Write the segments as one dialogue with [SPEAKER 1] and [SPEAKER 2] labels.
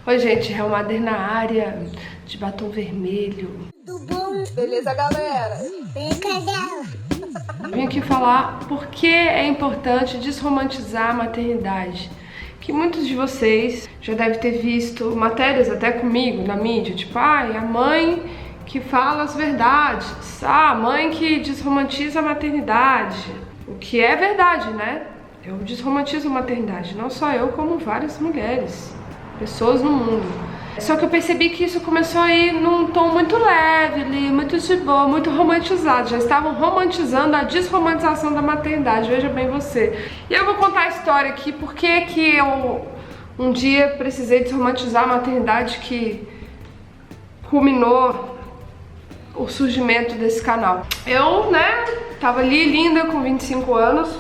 [SPEAKER 1] Oi, gente, Real Madrid na área, de batom vermelho.
[SPEAKER 2] Tudo bom? Beleza, galera?
[SPEAKER 1] Vim aqui falar por que é importante desromantizar a maternidade. Que muitos de vocês já devem ter visto matérias até comigo na mídia, tipo, ai, a mãe que fala as verdades, a mãe que desromantiza a maternidade. O que é verdade, né? Eu desromantizo a maternidade, não só eu, como várias mulheres, pessoas no mundo. Só que eu percebi que isso começou a ir num tom muito leve, muito de boa, muito romantizado. Já estavam romantizando a desromantização da maternidade, veja bem você. E eu vou contar a história aqui, porque que eu um dia precisei desromantizar a maternidade, que culminou o surgimento desse canal. Eu, tava ali linda, com 25 anos,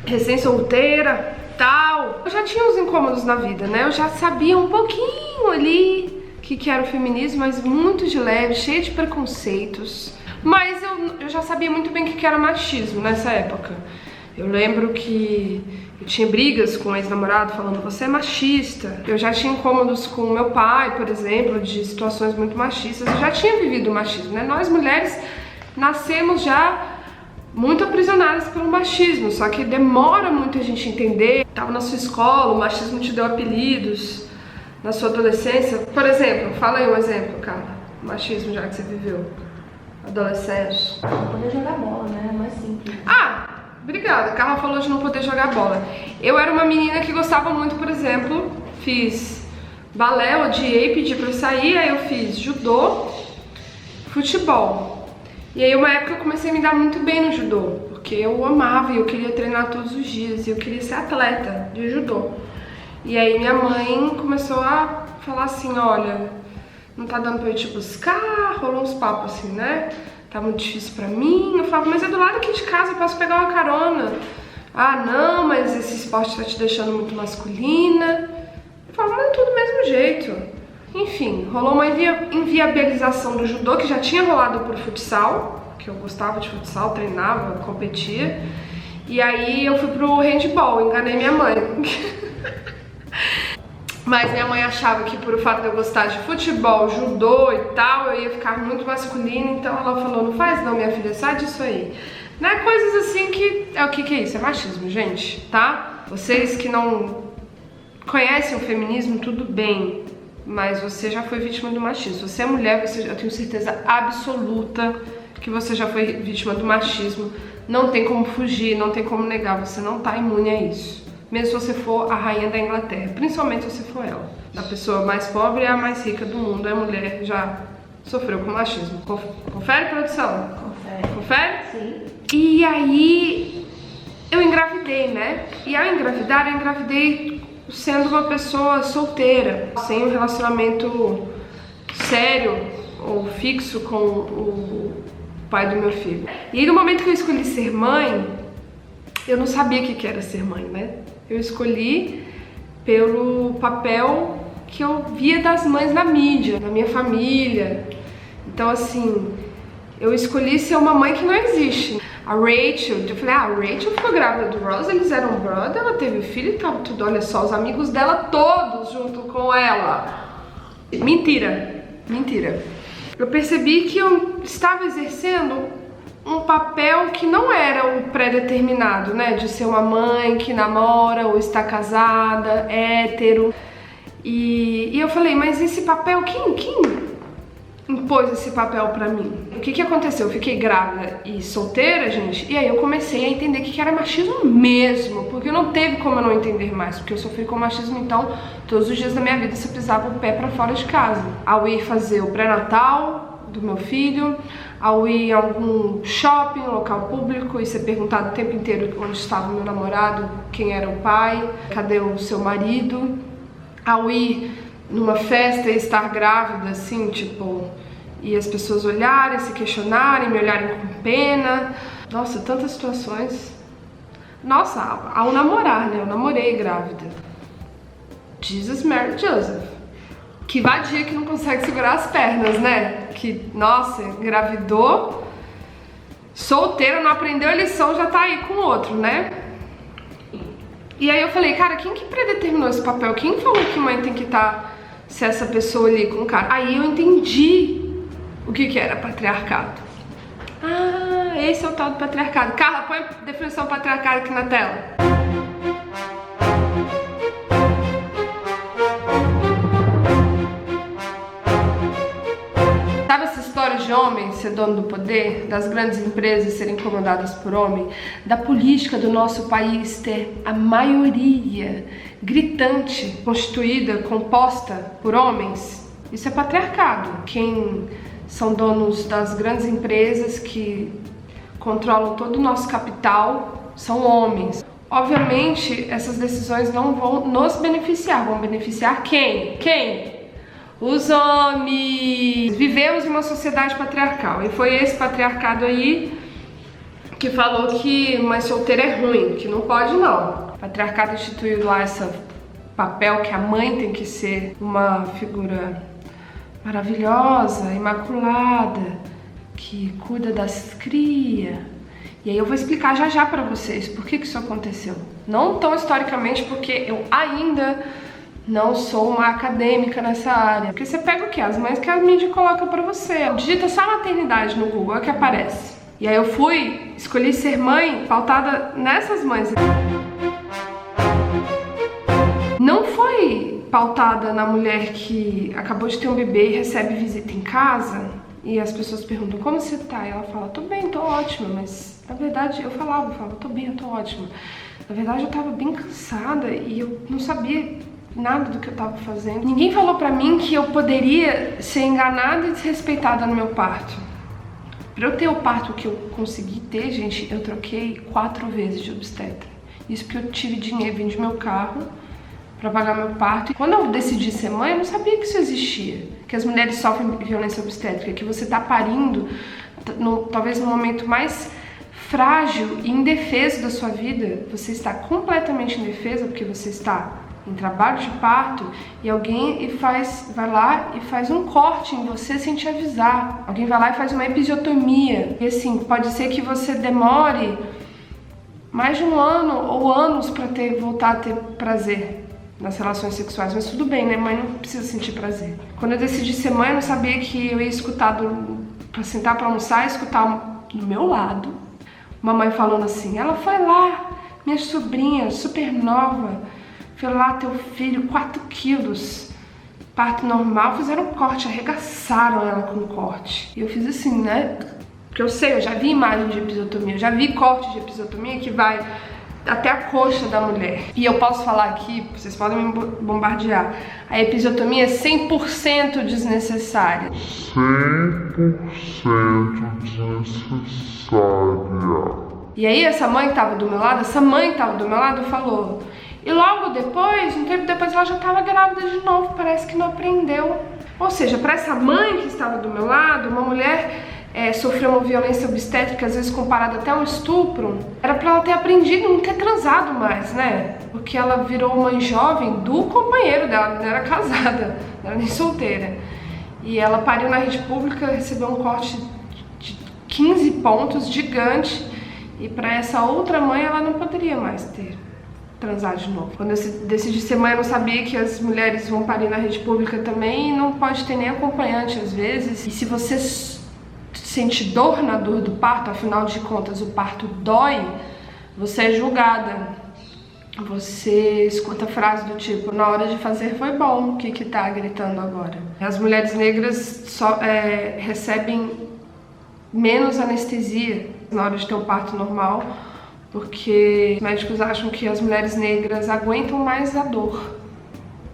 [SPEAKER 1] recém-solteira, tal. Eu já tinha uns incômodos na vida, eu já sabia um pouquinho ali que era o feminismo, mas muito de leve, cheio de preconceitos. Mas eu já sabia muito bem o que era machismo nessa época. Eu lembro que eu tinha brigas com um ex-namorado falando, você é machista. Eu já tinha incômodos com meu pai, por exemplo, de situações muito machistas. Eu já tinha vivido o machismo, Nós mulheres nascemos já muito aprisionadas pelo machismo, só que demora muito a gente entender. Tava na sua escola, o machismo te deu apelidos na sua adolescência. Por exemplo, fala aí um exemplo, cara, machismo já que você viveu, adolescente.
[SPEAKER 3] Não poder jogar bola, né? É mais simples.
[SPEAKER 1] Ah, obrigada. A Carla falou de não poder jogar bola. Eu era uma menina que gostava muito, por exemplo, fiz balé, odiei, pedi pra eu sair, aí eu fiz judô, futebol. E aí uma época eu comecei a me dar muito bem no judô, porque eu amava e eu queria treinar todos os dias, e eu queria ser atleta de judô. E aí minha mãe começou a falar assim, olha, não tá dando pra eu te buscar, rolou uns papos assim, tá muito difícil pra mim. Eu falava, mas é do lado aqui de casa, eu posso pegar uma carona. Ah, não, mas esse esporte tá te deixando muito masculina. Eu falava, mas é tudo do mesmo jeito. Enfim, rolou uma inviabilização do judô, que já tinha rolado por futsal, que eu gostava de futsal, treinava, competia. E aí eu fui pro handball, enganei minha mãe. Mas minha mãe achava que por o fato de eu gostar de futebol, judô e tal, eu ia ficar muito masculina, então ela falou, não faz não, minha filha, sai disso aí. Coisas assim que... O que é isso? É machismo, gente, tá? Vocês que não conhecem o feminismo, tudo bem, mas você já foi vítima do machismo. Se você é mulher, eu tenho certeza absoluta que você já foi vítima do machismo. Não tem como fugir, não tem como negar, você não tá imune a isso. Mesmo se você for a rainha da Inglaterra, principalmente se você for ela. A pessoa mais pobre é a mais rica do mundo, a mulher já sofreu com machismo. Confere, produção?
[SPEAKER 3] Confere.
[SPEAKER 1] Confere?
[SPEAKER 3] Sim.
[SPEAKER 1] E aí, eu engravidei, E ao engravidar, eu engravidei sendo uma pessoa solteira, sem um relacionamento sério ou fixo com o pai do meu filho. E aí, no momento que eu escolhi ser mãe, eu não sabia o que era ser mãe, Eu escolhi pelo papel que eu via das mães na mídia, na minha família. Então, assim, eu escolhi ser uma mãe que não existe. A Rachel, eu falei, a Rachel ficou grávida do Ross, eles eram brother, ela teve filho e tava tudo, olha só, os amigos dela todos junto com ela. Mentira, mentira. Eu percebi que eu estava exercendo um papel que não era o pré-determinado, de ser uma mãe que namora ou está casada, hétero. E eu falei, mas esse papel, quem impôs esse papel pra mim? O que aconteceu? Eu fiquei grávida e solteira, gente, e aí eu comecei a entender que era machismo mesmo, porque não teve como eu não entender mais, porque eu sofri com machismo, então todos os dias da minha vida você pisava o pé pra fora de casa. Ao ir fazer o pré-natal do meu filho, ao ir em algum shopping, local público, e ser perguntado o tempo inteiro onde estava o meu namorado, quem era o pai, cadê o seu marido, ao ir numa festa e estar grávida, assim, e as pessoas olharem, se questionarem, me olharem com pena. Nossa, tantas situações. Nossa, ao namorar, eu namorei grávida. Jesus, Mary, Joseph. Que vadia que não consegue segurar as pernas, Que, nossa, engravidou, solteira, não aprendeu a lição, já tá aí com outro, E aí eu falei, cara, quem que predeterminou esse papel? Quem falou que mãe tem que estar se essa pessoa ali com o cara. Aí eu entendi o que era patriarcado. Ah, esse é o tal do patriarcado. Carla, põe a definição patriarcado aqui na tela. Sabe essa história de homem ser dono do poder, das grandes empresas serem comandadas por homem, da política do nosso país ter a maioria gritante, constituída, composta por homens? Isso é patriarcado. Quem são donos das grandes empresas que controlam todo o nosso capital são homens. Obviamente, essas decisões não vão nos beneficiar. Vão beneficiar quem? Quem? Os homens. Vivemos em uma sociedade patriarcal e foi esse patriarcado aí que falou que mãe solteira é ruim, que não pode não. O patriarcado instituiu lá esse papel que a mãe tem que ser uma figura maravilhosa, imaculada, que cuida das crias. E aí eu vou explicar já já pra vocês por que isso aconteceu. Não tão historicamente, porque eu ainda não sou uma acadêmica nessa área. Porque você pega o quê? As mães que a mídia coloca pra você. Digita só maternidade no Google, é o que aparece. E aí eu escolhi ser mãe pautada nessas mães. Não foi pautada na mulher que acabou de ter um bebê e recebe visita em casa e as pessoas perguntam, como você tá? E ela fala, tô bem, tô ótima, mas na verdade eu falava, tô bem, eu tô ótima. Na verdade eu tava bem cansada e eu não sabia nada do que eu tava fazendo. Ninguém falou pra mim que eu poderia ser enganada e desrespeitada no meu parto. Pra eu ter o parto que eu consegui ter, gente, eu troquei 4 vezes de obstetra. Isso porque eu tive dinheiro, vendi meu carro pra pagar meu parto. E quando eu decidi ser mãe, eu não sabia que isso existia. Que as mulheres sofrem violência obstétrica, que você tá parindo, talvez no momento mais frágil e indefeso da sua vida. Você está completamente indefesa porque você está em trabalho de parto e alguém vai lá e faz um corte em você sem te avisar. Alguém vai lá e faz uma episiotomia. E assim, pode ser que você demore mais de 1 ano ou anos pra voltar a ter prazer nas relações sexuais, mas tudo bem, né? Mãe não precisa sentir prazer. Quando eu decidi ser mãe, eu não sabia que eu ia escutar pra sentar pra almoçar e escutar do meu lado uma mãe falando assim, ela foi lá, minha sobrinha, super nova, foi lá, teu filho, 4 quilos, parto normal, fizeram um corte, arregaçaram ela com um corte. E eu fiz assim, né? Porque eu sei, eu já vi imagem de episiotomia, eu já vi corte de episiotomia que vai até a coxa da mulher. E eu posso falar aqui, vocês podem me bombardear, a episiotomia é 100% desnecessária.
[SPEAKER 4] 100% desnecessária.
[SPEAKER 1] E aí essa mãe que tava do meu lado, falou... E logo depois, um tempo depois, ela já estava grávida de novo, parece que não aprendeu. Ou seja, para essa mãe que estava do meu lado, uma mulher sofreu uma violência obstétrica, às vezes comparada até a um estupro, era para ela ter aprendido e não ter transado mais, né? Porque ela virou mãe jovem do companheiro dela, não era casada, não era nem solteira. E ela pariu na rede pública, recebeu um corte de 15 pontos, gigante, e para essa outra mãe ela não poderia mais ter transar de novo. Quando eu decidi ser mãe, eu não sabia que as mulheres vão parir na rede pública também e não pode ter nem acompanhante às vezes. E se você sente dor na dor do parto, afinal de contas o parto dói, você é julgada. Você escuta frase do tipo, na hora de fazer foi bom, o que tá gritando agora? As mulheres negras recebem menos anestesia na hora de ter um parto normal, porque os médicos acham que as mulheres negras aguentam mais a dor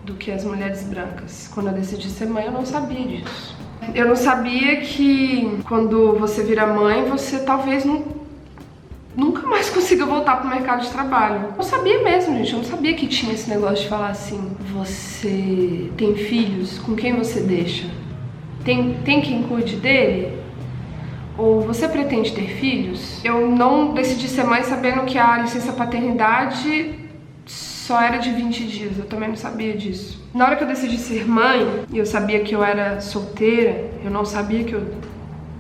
[SPEAKER 1] do que as mulheres brancas. Quando eu decidi ser mãe, eu não sabia disso. Eu não sabia que quando você vira mãe, você talvez nunca mais consiga voltar pro mercado de trabalho. Eu não sabia mesmo, gente. Eu não sabia que tinha esse negócio de falar assim, você tem filhos, com quem você deixa? Tem quem cuide dele? Ou você pretende ter filhos? Eu não decidi ser mãe sabendo que a licença paternidade só era de 20 dias, eu também não sabia disso. Na hora que eu decidi ser mãe, e eu sabia que eu era solteira, eu não sabia que eu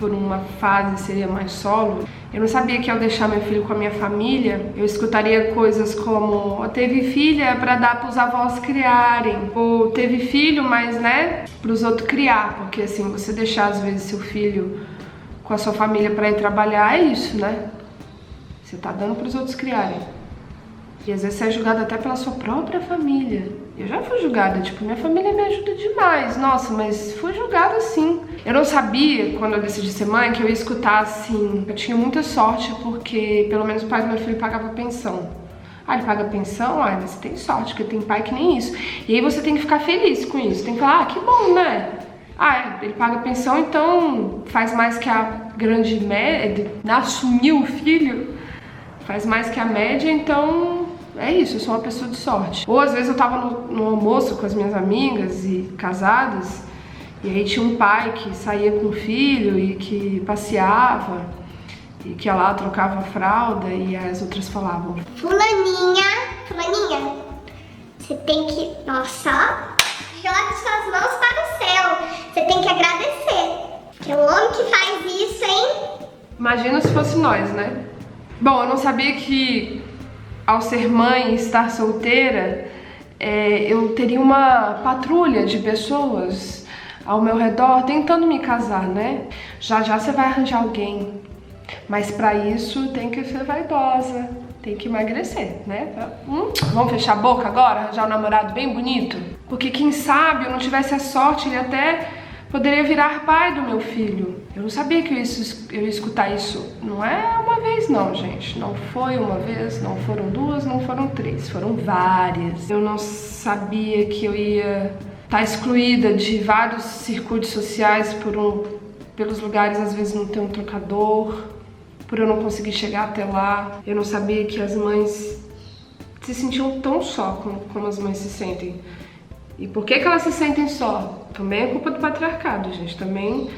[SPEAKER 1] por uma fase seria mais solo, eu não sabia que ao deixar meu filho com a minha família, eu escutaria coisas como teve filha para dar para os avós criarem, ou teve filho, mas né, para os outros criar, porque assim, você deixar às vezes seu filho com a sua família para ir trabalhar, é isso, né? Você tá dando para os outros criarem. E às vezes você é julgada até pela sua própria família. Eu já fui julgada, tipo, minha família me ajuda demais. Nossa, mas fui julgada sim. Eu não sabia, quando eu decidi ser mãe, que eu ia escutar assim. Eu tinha muita sorte porque pelo menos o pai do meu filho pagava pensão. Ah, ele paga pensão? Ah, mas você tem sorte, porque tem pai que nem isso. E aí você tem que ficar feliz com isso. Tem que falar, que bom, né? Ah, ele paga pensão, então faz mais que a grande média, assumiu o filho, faz mais que a média, então é isso, eu sou uma pessoa de sorte. Ou às vezes eu tava no almoço com as minhas amigas e casadas, e aí tinha um pai que saía com o filho e que passeava, e que ia lá, trocava a fralda, e as outras falavam:
[SPEAKER 5] Fulaninha, você tem que, nossa, jogue suas mãos para o céu, você tem que agradecer, que é o homem que faz isso, hein?
[SPEAKER 1] Imagina se fosse nós, né? Bom, eu não sabia que ao ser mãe e estar solteira, eu teria uma patrulha de pessoas ao meu redor tentando me casar, né? Já você vai arranjar alguém, mas pra isso tem que ser vaidosa, tem que emagrecer, né? Vamos fechar a boca agora, arranjar um namorado bem bonito? Porque quem sabe eu não tivesse a sorte, ele até poderia virar pai do meu filho. Eu não sabia que eu ia escutar isso. Não é uma vez não, gente. Não foi uma vez, não foram duas, não foram três. Foram várias. Eu não sabia que eu ia estar excluída de vários circuitos sociais pelos lugares às vezes não ter um trocador, por eu não conseguir chegar até lá. Eu não sabia que as mães se sentiam tão só como as mães se sentem. E por que elas se sentem só? Também é culpa do patriarcado, gente. Também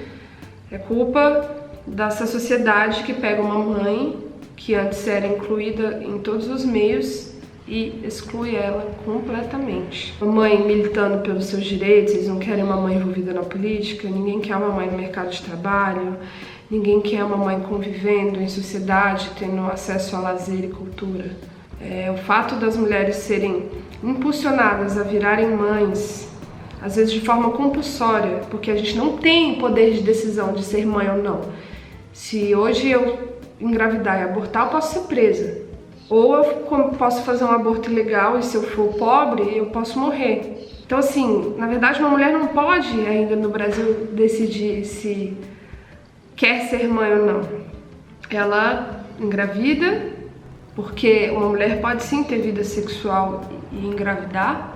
[SPEAKER 1] é culpa dessa sociedade que pega uma mãe que antes era incluída em todos os meios e exclui ela completamente. Uma mãe militando pelos seus direitos, eles não querem uma mãe envolvida na política, ninguém quer uma mãe no mercado de trabalho, ninguém quer uma mãe convivendo em sociedade, tendo acesso a lazer e cultura. O fato das mulheres serem impulsionadas a virarem mães, às vezes de forma compulsória, porque a gente não tem poder de decisão de ser mãe ou não. Se hoje eu engravidar e abortar, eu posso ser presa. Ou eu posso fazer um aborto ilegal e se eu for pobre, eu posso morrer. Então assim, na verdade uma mulher não pode ainda no Brasil decidir se quer ser mãe ou não. Ela engravida, porque uma mulher pode sim ter vida sexual e engravidar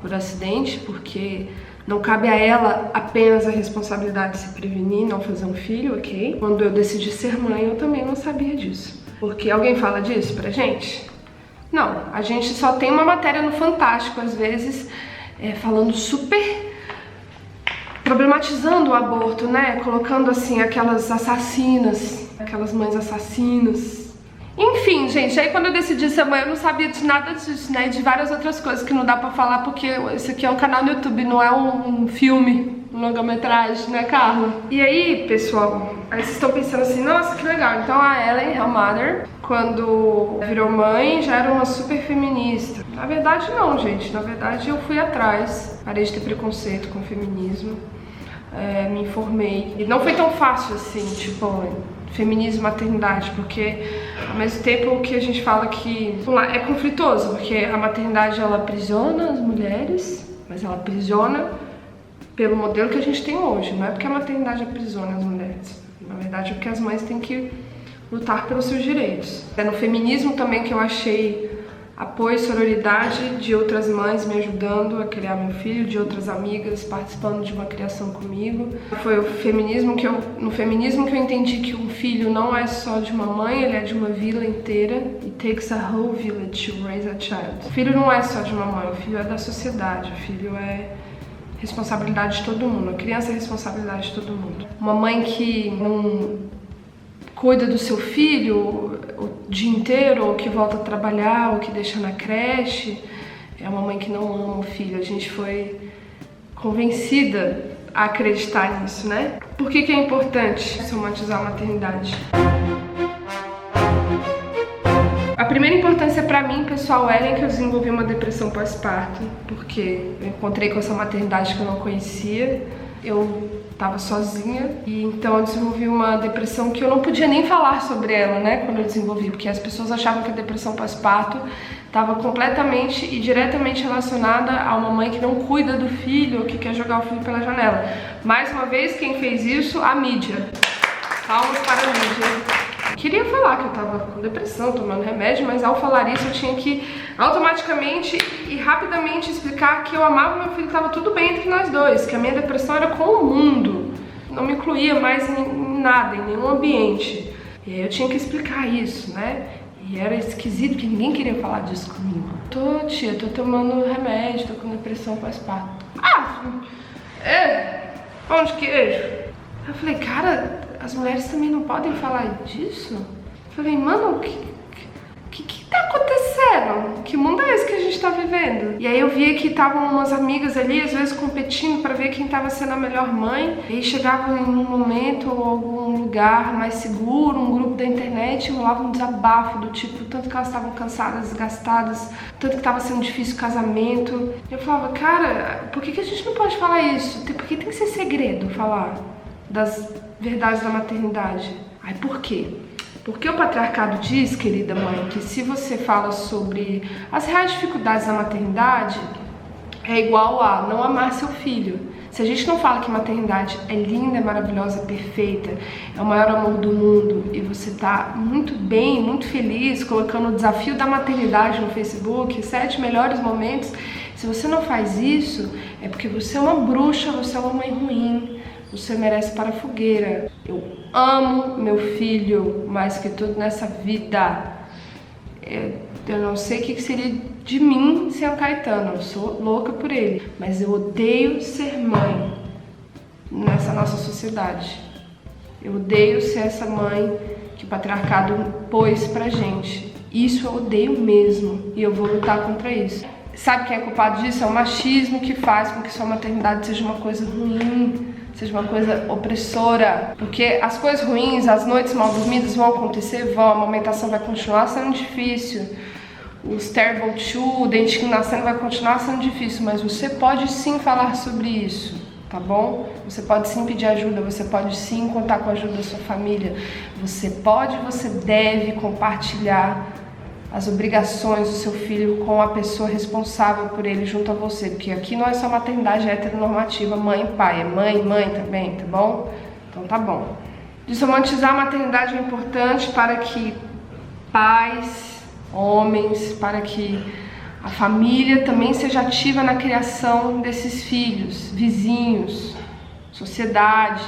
[SPEAKER 1] por acidente, porque não cabe a ela apenas a responsabilidade de se prevenir, não fazer um filho, ok? Quando eu decidi ser mãe, eu também não sabia disso. Porque alguém fala disso pra gente? Não, a gente só tem uma matéria no Fantástico, às vezes, falando super... problematizando o aborto, né? Colocando, assim, aquelas assassinas, aquelas mães assassinas. Enfim, gente, aí quando eu decidi ser mãe eu não sabia de nada disso, né? De várias outras coisas que não dá pra falar porque esse aqui é um canal no YouTube, não é um filme, um longa-metragem, né, Carla? E aí, pessoal, aí vocês estão pensando assim, nossa, que legal. Então a Ellen, her mother, quando virou mãe, já era uma super feminista. Na verdade não, gente. Na verdade eu fui atrás, parei de ter preconceito com o feminismo, me informei. E não foi tão fácil assim, tipo... feminismo e maternidade, porque ao mesmo tempo que a gente fala que é conflitoso, porque a maternidade ela aprisiona as mulheres, mas ela aprisiona pelo modelo que a gente tem hoje, não é porque a maternidade aprisiona as mulheres, na verdade é porque as mães têm que lutar pelos seus direitos. É no feminismo também que eu achei apoio e sororidade de outras mães me ajudando a criar meu filho, de outras amigas participando de uma criação comigo. Foi no feminismo que eu entendi que um filho não é só de uma mãe, ele é de uma vila inteira. It takes a whole village to raise a child. O filho não é só de uma mãe, o filho é da sociedade, o filho é responsabilidade de todo mundo, a criança é responsabilidade de todo mundo. Uma mãe que não cuida do seu filho o dia inteiro, ou que volta a trabalhar, ou que deixa na creche, é uma mãe que não ama o filho. A gente foi convencida a acreditar nisso, né? Por que é importante romantizar a maternidade? A primeira importância pra mim, pessoal, era que eu desenvolvi uma depressão pós-parto, porque eu encontrei com essa maternidade que eu não conhecia, eu tava sozinha, e então eu desenvolvi uma depressão que eu não podia nem falar sobre ela, né, quando eu desenvolvi, porque as pessoas achavam que a depressão pós-parto estava completamente e diretamente relacionada a uma mãe que não cuida do filho ou que quer jogar o filho pela janela. Mais uma vez, quem fez isso? A mídia. Palmas para a mídia. Queria falar que eu tava com depressão, tomando remédio, mas ao falar isso eu tinha que automaticamente e rapidamente explicar que eu amava meu filho, que tava tudo bem entre nós dois, que a minha depressão era com o mundo, não me incluía mais em nada, em nenhum ambiente. E aí eu tinha que explicar isso, né? E era esquisito, porque ninguém queria falar disso comigo. Tia, tô tomando remédio, tô com depressão pós-parto. Pão de queijo. Eu falei, cara, as mulheres também não podem falar disso? Eu falei, mano, o que tá acontecendo? Que mundo é esse que a gente tá vivendo? E aí eu via que estavam umas amigas ali, às vezes competindo pra ver quem tava sendo a melhor mãe. E aí chegavam em um momento ou algum lugar mais seguro, um grupo da internet, e rolava um desabafo do tipo, tanto que elas estavam cansadas, desgastadas, tanto que tava sendo difícil o casamento. Eu falava, cara, por que a gente não pode falar isso? Por que tem que ser segredo falar das verdades da maternidade? Ai, por quê? Porque o patriarcado diz, querida mãe, que se você fala sobre as reais dificuldades da maternidade, é igual a não amar seu filho. Se a gente não fala que maternidade é linda, é maravilhosa, é perfeita, é o maior amor do mundo, e você tá muito bem, muito feliz, colocando o desafio da maternidade no Facebook, 7 melhores momentos, se você não faz isso, é porque você é uma bruxa, você é uma mãe ruim, você merece para a fogueira. Eu amo meu filho mais que tudo nessa vida. Eu não sei o que seria de mim sem o Caetano. Eu sou louca por ele. Mas eu odeio ser mãe nessa nossa sociedade. Eu odeio ser essa mãe que o patriarcado pôs pra gente. Isso eu odeio mesmo. E eu vou lutar contra isso. Sabe quem é culpado disso? É o machismo que faz com que sua maternidade seja uma coisa ruim, seja uma coisa opressora, porque as coisas ruins, as noites mal dormidas vão acontecer, a amamentação vai continuar sendo difícil, os terrible two, o dentinho nascendo vai continuar sendo difícil, mas você pode sim falar sobre isso, tá bom? Você pode sim pedir ajuda, você pode sim contar com a ajuda da sua família, você deve compartilhar as obrigações do seu filho com a pessoa responsável por ele junto a você, porque aqui não é só maternidade heteronormativa, mãe e pai, é mãe também, tá bom? Então tá bom. Desromantizar a maternidade é importante para que pais, homens, para que a família também seja ativa na criação desses filhos, vizinhos, sociedade,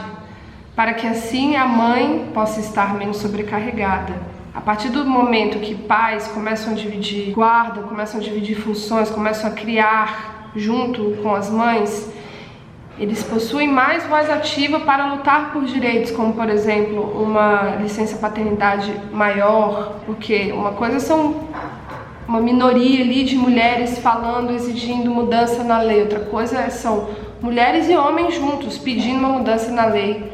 [SPEAKER 1] para que assim a mãe possa estar menos sobrecarregada. A partir do momento que pais começam a dividir guarda, começam a dividir funções, começam a criar junto com as mães, eles possuem mais voz ativa para lutar por direitos, como por exemplo uma licença paternidade maior, porque uma coisa são uma minoria ali de mulheres falando, exigindo mudança na lei, outra coisa são mulheres e homens juntos pedindo uma mudança na lei.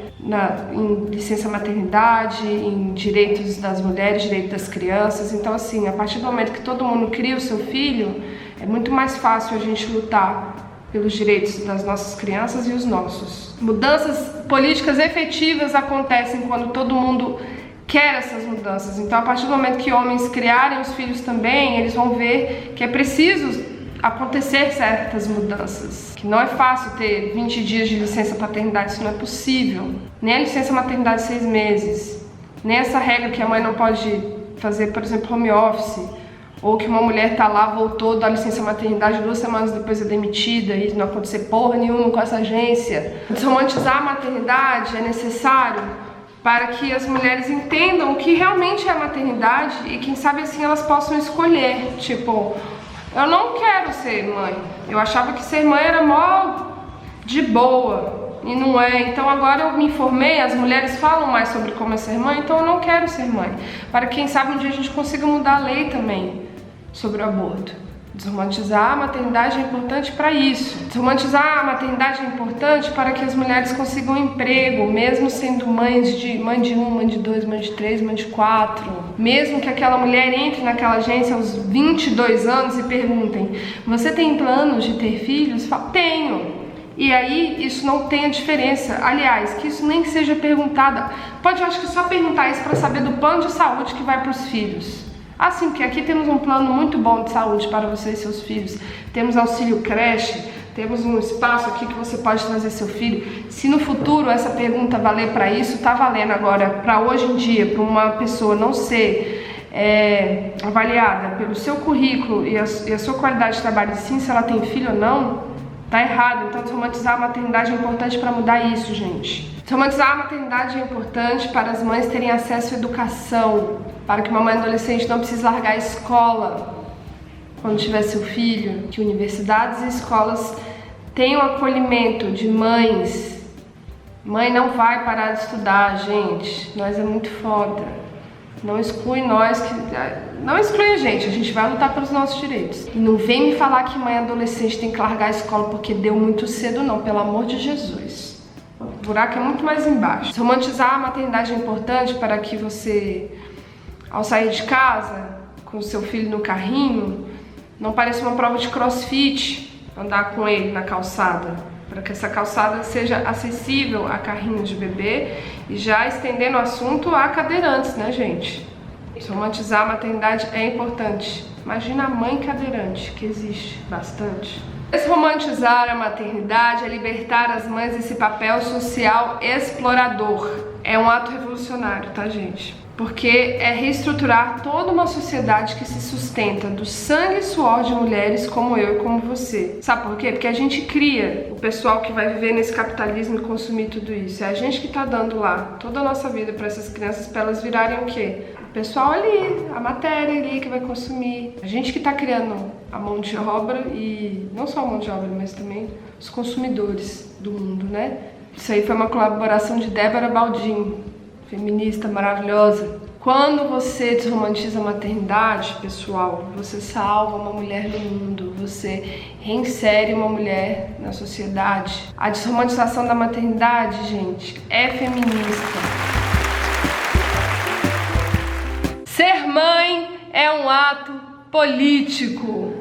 [SPEAKER 1] Em licença maternidade, em direitos das mulheres, direitos das crianças. Então assim, a partir do momento que todo mundo cria o seu filho, é muito mais fácil a gente lutar pelos direitos das nossas crianças e os nossos. Mudanças políticas efetivas acontecem quando todo mundo quer essas mudanças. Então a partir do momento que homens criarem os filhos também, eles vão ver que é preciso acontecer certas mudanças, que não é fácil ter 20 dias de licença paternidade, isso não é possível, nem a licença maternidade 6 meses, nem essa regra que a mãe não pode fazer, por exemplo, home office, ou que uma mulher tá lá, voltou da licença maternidade 2 semanas depois é demitida e não acontecer porra nenhuma com essa agência. Desromantizar a maternidade é necessário para que as mulheres entendam o que realmente é a maternidade e quem sabe assim elas possam escolher, tipo, eu não quero ser mãe. Eu achava que ser mãe era mó de boa e não é. Então agora eu me informei, as mulheres falam mais sobre como é ser mãe, então eu não quero ser mãe. Para quem sabe um dia a gente consiga mudar a lei também sobre o aborto. Desromantizar a maternidade é importante para isso. Desromantizar a maternidade é importante para que as mulheres consigam um emprego, mesmo sendo mãe de 1, mãe de 2, mãe de 3, mãe de 4. Mesmo que aquela mulher entre naquela agência aos 22 anos e perguntem: você tem planos de ter filhos? Fala, tenho. E aí isso não tem a diferença. Aliás, que isso nem seja perguntada. Pode, eu acho que só perguntar isso para saber do plano de saúde que vai para os filhos. Assim, porque aqui temos um plano muito bom de saúde para você e seus filhos. Temos auxílio creche, temos um espaço aqui que você pode trazer seu filho. Se no futuro essa pergunta valer para isso, tá valendo agora. Para hoje em dia, para uma pessoa não ser avaliada pelo seu currículo e a sua qualidade de trabalho, sim, se ela tem filho ou não, tá errado. Então, desromantizar a maternidade é importante para mudar isso, gente. Desromantizar a maternidade é importante para as mães terem acesso à educação, para que uma mãe adolescente não precise largar a escola quando tiver seu filho, que universidades e escolas tenham acolhimento de mães. Mãe não vai parar de estudar, gente. Nós é muito foda. Não exclui nós, não exclui a gente vai lutar pelos nossos direitos. E não vem me falar que mãe adolescente tem que largar a escola porque deu muito cedo, não, pelo amor de Jesus. O buraco é muito mais embaixo. Romantizar a maternidade é importante para que você, ao sair de casa, com o seu filho no carrinho, não pareça uma prova de crossfit andar com ele na calçada, para que essa calçada seja acessível a carrinhos de bebê e já estendendo o assunto a cadeirantes, né, gente? Romantizar a maternidade é importante. Imagina a mãe cadeirante, que existe bastante. Desromantizar a maternidade é libertar as mães desse papel social explorador. É um ato revolucionário, tá, gente? Porque é reestruturar toda uma sociedade que se sustenta do sangue e suor de mulheres como eu e como você. Sabe por quê? Porque a gente cria o pessoal que vai viver nesse capitalismo e consumir tudo isso. É a gente que tá dando lá toda a nossa vida para essas crianças, para elas virarem o quê? O pessoal ali, a matéria ali que vai consumir. A gente que tá criando a mão de obra e não só a mão de obra, mas também os consumidores do mundo, né? Isso aí foi uma colaboração de Débora Baldin, feminista maravilhosa. Quando você desromantiza a maternidade, pessoal, você salva uma mulher no mundo, você reinsere uma mulher na sociedade. A desromantização da maternidade, gente, é feminista. Ser mãe é um ato político.